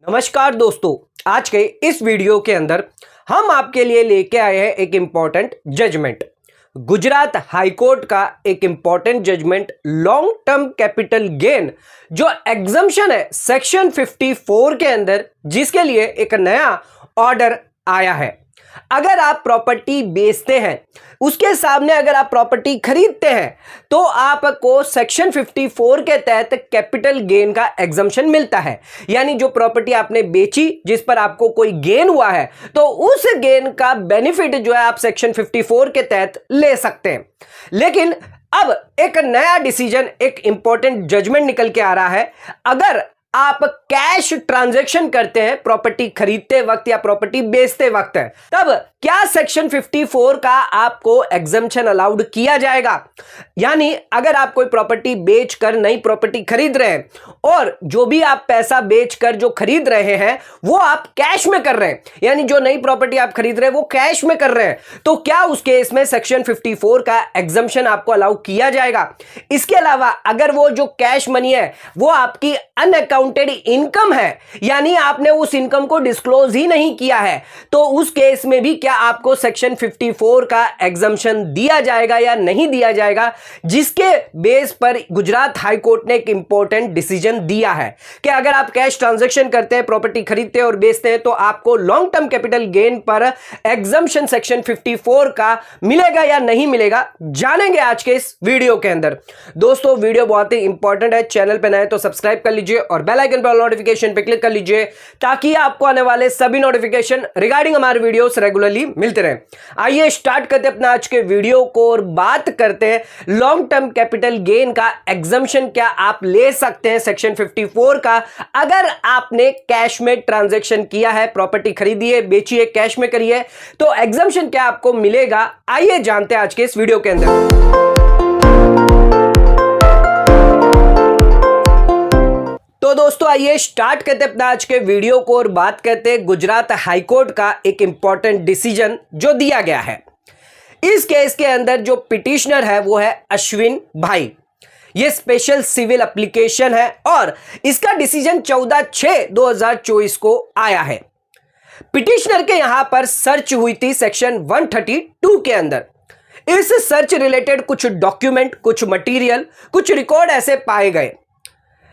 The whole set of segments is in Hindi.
नमस्कार दोस्तों, आज के इस वीडियो के अंदर हम आपके लिए लेके आए हैं एक इंपॉर्टेंट जजमेंट। गुजरात हाईकोर्ट का एक important judgment long term capital gain जो एग्जम्पशन है सेक्शन 54 के अंदर, जिसके लिए एक नया ऑर्डर आया है। अगर आप प्रॉपर्टी बेचते हैं, उसके सामने अगर आप प्रॉपर्टी खरीदते हैं तो आपको सेक्शन 54 के तहत कैपिटल गेन का एग्जम्पशन मिलता है। यानी जो प्रॉपर्टी आपने बेची जिस पर आपको कोई गेन हुआ है तो उस गेन का बेनिफिट जो है आप सेक्शन 54 के तहत ले सकते हैं। लेकिन अब एक नया डिसीजन, एक इंपॉर्टेंट जजमेंट निकल के आ रहा है। अगर आप कैश ट्रांजैक्शन करते हैं प्रॉपर्टी खरीदते वक्त या प्रॉपर्टी बेचते वक्त, तब क्या सेक्शन 54 का आपको एग्जम्पशन अलाउड किया जाएगा। यानी अगर आप कोई प्रॉपर्टी बेचकर नई प्रॉपर्टी खरीद रहे हैं और जो भी आप पैसा बेचकर जो खरीद रहे हैं वो आप कैश में कर रहे हैं, यानी जो नई प्रॉपर्टी आप खरीद रहे हैं वो कैश में कर रहे हैं, तो क्या उस केस में सेक्शन 54 का एग्जम्पशन आपको अलाउ किया जाएगा। इसके अलावा अगर वो जो कैश मनी है वो आपकी अनअकाउंटेड इनकम है, यानी आपने उस इनकम को डिस्क्लोज ही नहीं किया है, तो उस केस में भी क्या आपको सेक्शन 54 का एग्जम्पशन दिया जाएगा या नहीं दिया जाएगा। जिसके बेस पर गुजरात हाई कोर्ट ने एक इंपॉर्टेंट डिसीजन दिया है कि अगर आप कैश ट्रांजैक्शन करते हैं, प्रॉपर्टी खरीदते हैं और बेचते हैं, तो आपको लॉन्ग टर्म कैपिटल गेन पर एग्जम्पशन सेक्शन 54 का मिलेगा या नहीं मिलेगा, जानेंगे आज के इस वीडियो के अंदर। दोस्तों, वीडियो बहुत ही इंपॉर्टेंट है, चैनल पर नए तो सब्सक्राइब कर लीजिए और बेल आइकन पर नोटिफिकेशन पे क्लिक कर लीजिए ताकि आपको आने वाले सभी नोटिफिकेशन रिगार्डिंग हमारे वीडियोस रेगुलरली मिलते रहे। आइए स्टार्ट करते हैं अपना आज के वीडियो को और बात करते हैं लॉन्ग टर्म कैपिटल गेन का एग्जम्पशन क्या आप ले सकते हैं सेक्शन 54 का अगर आपने कैश में ट्रांजैक्शन किया है, प्रॉपर्टी खरीदी है, बेची है, कैश में करी है, तो एग्जम्पशन क्या आपको मिलेगा। आइए जानते हैं आज के इस वीडियो के अंदर। तो दोस्तों, आइए स्टार्ट करते हैं अपना आज के वीडियो को और बात करते हैं गुजरात हाईकोर्ट का एक इंपॉर्टेंट डिसीजन जो दिया गया है। इस केस के अंदर जो पिटिशनर है वो है अश्विन भाई। ये स्पेशल सिविल एप्लीकेशन है और इसका डिसीजन 14/6/2024 को आया है। पिटिशनर के यहां पर सर्च हुई थी सेक्शन 132 के अंदर। इस सर्च रिलेटेड कुछ डॉक्यूमेंट, कुछ मटेरियल, कुछ रिकॉर्ड ऐसे पाए गए,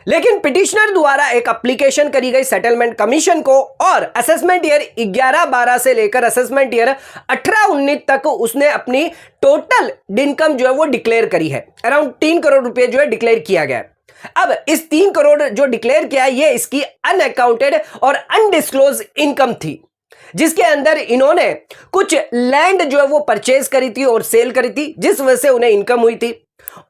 लेकिन पिटिशनर द्वारा एक एप्लीकेशन करी गई सेटलमेंट कमीशन को और असेसमेंट ईयर 11-12 से लेकर असेसमेंट ईयर 18-19 तक उसने अपनी टोटल इनकम जो है वो डिक्लेयर करी है। अराउंड 3 करोड़ रुपए जो है डिक्लेयर किया गया है। अब इस 3 करोड़ जो डिक्लेयर किया है ये इसकी अनअकाउंटेड और अनडिस्क्लोज इनकम थी, जिसके अंदर इन्होंने कुछ लैंड जो है वो परचेज करी थी और सेल करी थी, जिस वजह से उन्हें इनकम हुई थी।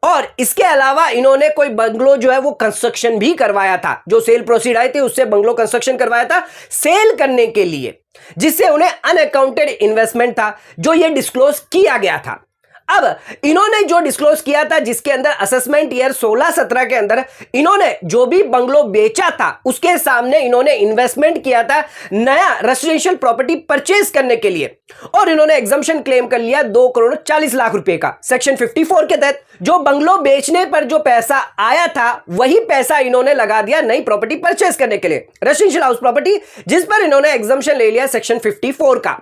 और इसके अलावा इन्होंने कोई बंगलो जो है वो कंस्ट्रक्शन भी करवाया था, जो सेल प्रोसीड आई थी उससे बंगलो कंस्ट्रक्शन करवाया था सेल करने के लिए, जिससे उन्हें अनअकाउंटेड इन्वेस्टमेंट था जो ये डिस्क्लोज किया गया था। अब इन्होंने जो डिस्क्लोज किया था, जिसके अंदर असेसमेंट ईयर 16-17 के अंदर इन्होंने जो भी बंगलो बेचा था उसके सामने इन्होंने इन्वेस्टमेंट किया था नया रेजिडेंशियल प्रॉपर्टी परचेज करने के लिए, और इन्होंने एग्जम्पशन क्लेम कर लिया 2,40,00,000 रुपए का सेक्शन 54 के तहत। जो बंगलो बेचने पर जो पैसा आया था वही पैसा इन्होंने लगा दिया नई प्रॉपर्टी परचेज करने के लिए, रेजिडेंशियल हाउस प्रॉपर्टी, जिस पर इन्होंने एग्जम्पशन ले लिया सेक्शन 54 का।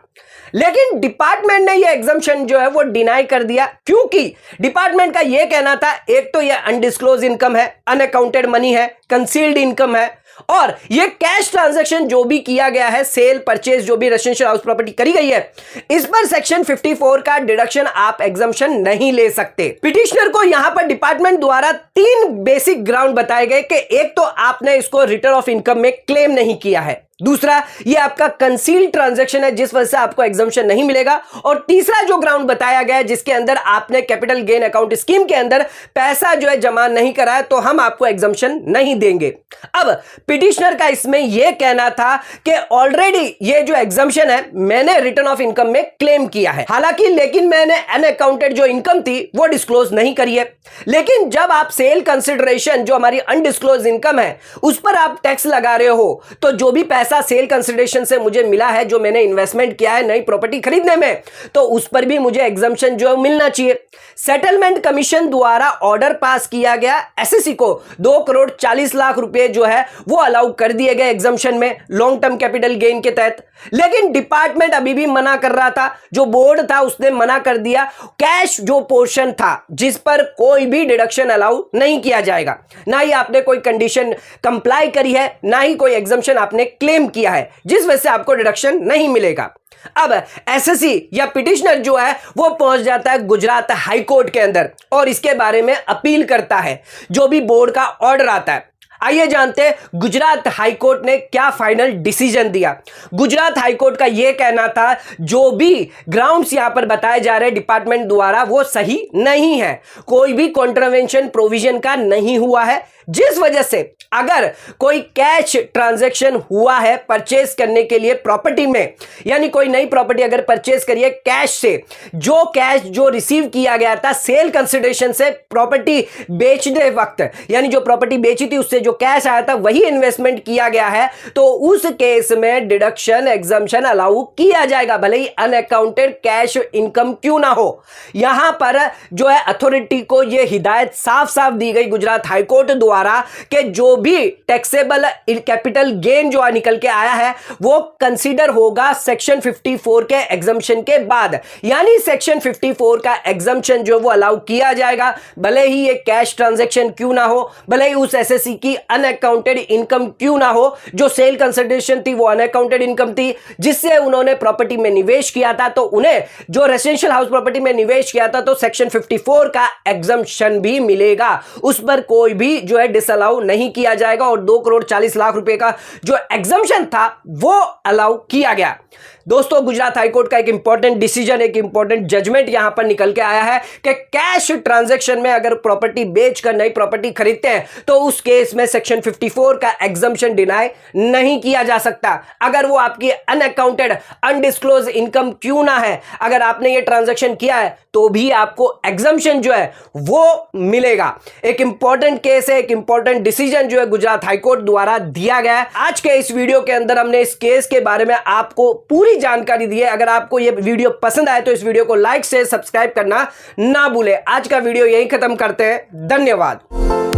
लेकिन डिपार्टमेंट ने यह एग्जम्पशन जो है वो डिनाई कर दिया, क्योंकि डिपार्टमेंट का यह कहना था एक तो यह अनडिस्क्लोज इनकम है, अनअकाउंटेड मनी है, कंसील्ड इनकम है, और यह कैश ट्रांजैक्शन जो भी किया गया है, सेल परचेज जो भी रेजिडेंशियल हाउस प्रॉपर्टी करी गई है, इस पर सेक्शन 54 का डिडक्शन आप एग्जम्पशन नहीं ले सकते। पिटिशनर को यहां पर डिपार्टमेंट द्वारा 3 बेसिक ग्राउंड बताए गए कि एक तो आपने इसको रिटर्न ऑफ इनकम में क्लेम नहीं किया है, दूसरा ये आपका कंसील्ड ट्रांजैक्शन है जिस वजह से आपको एग्जम्पशन नहीं मिलेगा, और तीसरा जो ग्राउंड बताया गया है जिसके अंदर आपने कैपिटल गेन अकाउंट स्कीम के अंदर पैसा जो है जमा नहीं करा है, तो हम आपको एग्जम्पशन नहीं देंगे। अब पिटिशनर का इसमें यह कहना था कि ऑलरेडी ये जो एग्जम्पशन है मैंने रिटर्न ऑफ इनकम में क्लेम किया है, हालांकि लेकिन मैंने अनअकाउंटेड जो इनकम थी वो डिस्क्लोज नहीं करी है। लेकिन जब आप सेल कंसिडरेशन जो हमारी अनडिस्क्लोज इनकम है उस पर आप टैक्स लगा रहे हो, तो जो भी पैसा पैसा सेल कंसिडरेशन से मुझे मिला है, जो मैंने इन्वेस्टमेंट किया है नई प्रॉपर्टी खरीदने में, तो उस पर भी मुझे एग्जम्पशन जो मिलना चाहिए। सेटलमेंट कमीशन द्वारा ऑर्डर पास किया गया, एसएससी को 2,40,00,000 रुपए जो है वो अलाउ कर दिए गए एग्जम्पशन में लॉन्ग टर्म कैपिटल गेन के तहत। लेकिन डिपार्टमेंट अभी भी मना कर रहा था, जो बोर्ड था उसने मना कर दिया। कैश जो पोर्शन था जिस पर कोई भी डिडक्शन अलाउ नहीं किया जाएगा, ना ही आपने कोई कंडीशन कंप्लाई करी है, ना ही कोई एग्जम्पशन आपने क्लेम किया है, जिस वजह से आपको डिडक्शन नहीं मिलेगा। अब एसएससी या पिटिशनर जो है वो पहुंच जाता है गुजरात हाई कोर्ट के अंदर और इसके बारे में अपील करता है, जो भी बोर्ड का ऑर्डर आता है। आइए जानते हैं गुजरात हाई कोर्ट ने क्या फाइनल डिसीजन दिया। गुजरात हाई कोर्ट का यह कहना था, जो भी ग्राउंड्स यहां पर बताए जा रहे हैं डिपार्टमेंट द्वारा वो सही नहीं है, कोई भी कॉन्ट्रावेंशन प्रोविजन का नहीं हुआ है, जिस वजह से अगर कोई कैश ट्रांजैक्शन हुआ है परचेज करने के लिए प्रॉपर्टी में, यानी कोई नई प्रॉपर्टी अगर परचेज करिए कैश से, जो कैश जो रिसीव किया गया था सेल कंसिडरेशन से प्रॉपर्टी बेचने वक्त, यानी जो प्रॉपर्टी बेची थी उससे जो कैश आया था वही इन्वेस्टमेंट किया गया है, तो उस केस में डिडक्शन एग्जम्पशन अलाउ किया जाएगा, भले ही अनअकाउंटेड कैश इनकम क्यों ना हो। यहां पर जो है अथॉरिटी को यह हिदायत साफ साफ दी गई गुजरात हाईकोर्ट द्वारा कि जो भी टैक्सेबल कैपिटल गेन जो निकल के आया है वो कंसीडर होगा सेक्शन 54 के एग्जम्पशन के बाद, यानी सेक्शन 54 का एग्जम्पशन जो वो अलाउ किया जाएगा, भले ही ये कैश ट्रांजैक्शन क्यों ना हो, भले ही उस एसएससी की अनअकाउंटेड इनकम क्यों ना हो। जो सेल कंसिडरेशन थी वो अनअकाउंटेड इनकम थी, जिससे उन्होंने प्रॉपर्टी में निवेश किया था, तो उन्हें जो रेजिडेंशियल हाउस प्रॉपर्टी में निवेश किया था तो सेक्शन 54 का एग्जम्पशन भी मिलेगा, उस पर कोई भी जो है डिसअलाउ नहीं किया जाएगा और 2,40,00,000 रुपए का जो एग्जम्पशन था वो अलाउ किया गया। दोस्तों, गुजरात हाईकोर्ट का एक इंपॉर्टेंट डिसीजन, एक इंपॉर्टेंट जजमेंट यहां पर निकल के आया है कि कैश ट्रांजैक्शन में अगर प्रॉपर्टी बेचकर नई प्रॉपर्टी खरीदते हैं तो उस केस में सेक्शन 54 का एग्जम्पशन डिनाई नहीं किया जा सकता, अगर वो आपकी अनअकाउंटेड अनडिस्क्लोज इनकम क्यों ना है, अगर आपने ये ट्रांजैक्शन किया है तो भी आपको एग्जम्पशन जो है वो मिलेगा। एक इंपॉर्टेंट केस है, एक इंपॉर्टेंट डिसीजन जो है गुजरात हाईकोर्ट द्वारा दिया गया है। आज के इस वीडियो के अंदर हमने इस केस के बारे में आपको पूरी जानकारी दी है। अगर आपको यह वीडियो पसंद आए तो इस वीडियो को लाइक से सब्सक्राइब करना ना भूलें। आज का वीडियो यहीं खत्म करते हैं, धन्यवाद।